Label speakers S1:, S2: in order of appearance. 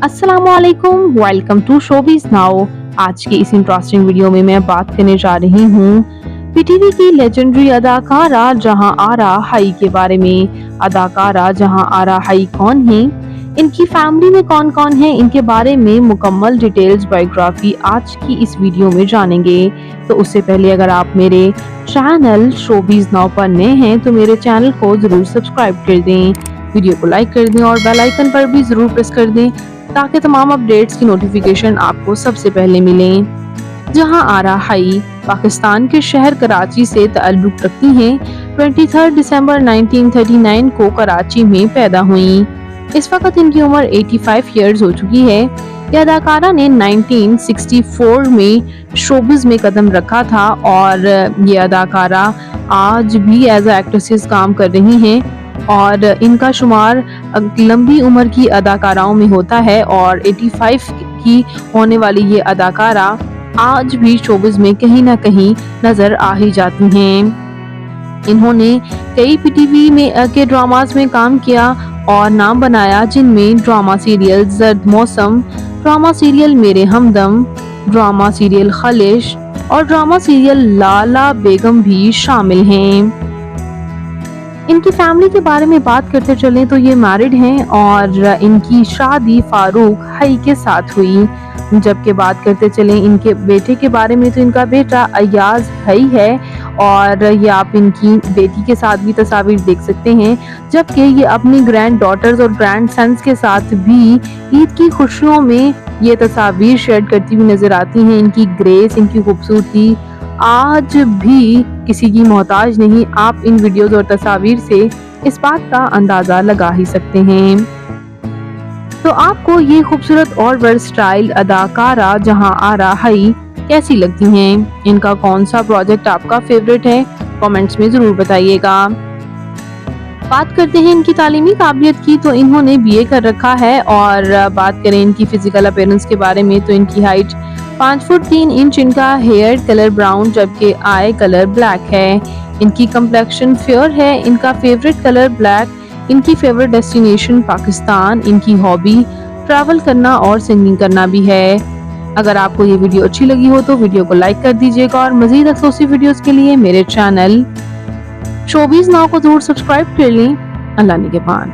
S1: अस्सलामुअलैकुम, welcome to showbiz now. आज के इस इंटरेस्टिंग वीडियो में मैं बात करने जा रही हूँ पीटीवी की लेजेंडरी अदाकारा जहां आरा हाई के बारे में। अदाकारा जहां आरा हाई कौन है, इनकी फैमिली में कौन कौन है, इनके बारे में मुकम्मल डिटेल्स बायोग्राफी आज की इस वीडियो में जानेंगे। तो उससे पहले अगर आप मेरे चैनल शोबिज़ नाउ पर नए हैं तो मेरे चैनल को जरूर सब्सक्राइब कर दें, वीडियो को लाइक कर दें और बेल आइकन पर भी जरूर प्रेस कर दें ताकि तमाम अपडेट्स की नोटिफिकेशन आपको सबसे पहले मिलें। जहां आरा हाई पाकिस्तान के शहर कराची से ताल्लुक रखती हैं। 23 दिसंबर 1939 को कराची में पैदा हुई। इस वक्त इनकी उम्र 85 इयर्स हो चुकी है। यह अदाकारा ने 1964 में शोबिज़ में कदम रखा था और ये अदाकारा आज भी एज एक्ट्रेसेस काम कर रही हैं और इनका शुमार लंबी उम्र की अदाकाराओं में होता है और 85 की होने वाली ये अदाकारा आज भी शोबिज़ में कहीं ना कहीं नजर आ ही जाती हैं। इन्होंने कई पीटीवी में के ड्रामास में काम किया और नाम बनाया, जिनमें ड्रामा सीरियल जर्द मौसम, ड्रामा सीरियल मेरे हमदम, ड्रामा सीरियल खलिश और ड्रामा सीरियल लाला बेगम भी शामिल हैं। इनकी फैमिली के बारे में बात करते चलें तो ये मैरिड हैं और इनकी शादी फारूक हाई के साथ हुई। जबकि बात करते चलें इनके बेटे के बारे में तो इनका बेटा अयाज हाई है और ये आप इनकी बेटी के साथ भी तस्वीर देख सकते हैं। जबकि ये अपनी ग्रैंड डॉटर्स और ग्रैंड सन्स के साथ भी ईद की खुशियों में ये तस्वीर शेयर करती हुई नजर आती हैं। इनकी ग्रेस, इनकी खूबसूरती आज भी किसी की मोहताज नहीं। आप इन वीडियोस और तस्वीर से इस बात का अंदाजा लगा ही सकते हैं। तो आपको ये खूबसूरत और वर्सटाइल अदाकारा जहां आरा हाई कैसी लगती हैं? इनका कौन सा प्रोजेक्ट आपका फेवरेट है? कमेंट्स में जरूर बताइएगा। बात करते हैं इनकी तालीमी काबिलियत की तो इन्होंने बीए कर रखा है और बात करें इनकी फिजिकल अपीयरेंस के बारे में तो इनकी हाइट 5 फुट 3 इंच, इनका हेयर कलर ब्राउन जबकि आई कलर ब्लैक है। इनकी कंप्लेक्शन फेयर है, इनका फेवरेट कलर ब्लैक, इनकी फेवरेट डेस्टिनेशन पाकिस्तान, इनकी हॉबी ट्रैवल करना और सिंगिंग करना भी है। अगर आपको ये वीडियो अच्छी लगी हो तो वीडियो को लाइक कर दीजिएगा और मजीद एक्सक्लूसिव वीडियोस के लिए मेरे चैनल शोबिज़ नाउ को जरूर सब्सक्राइब कर लें। अल्लाह निगहबान।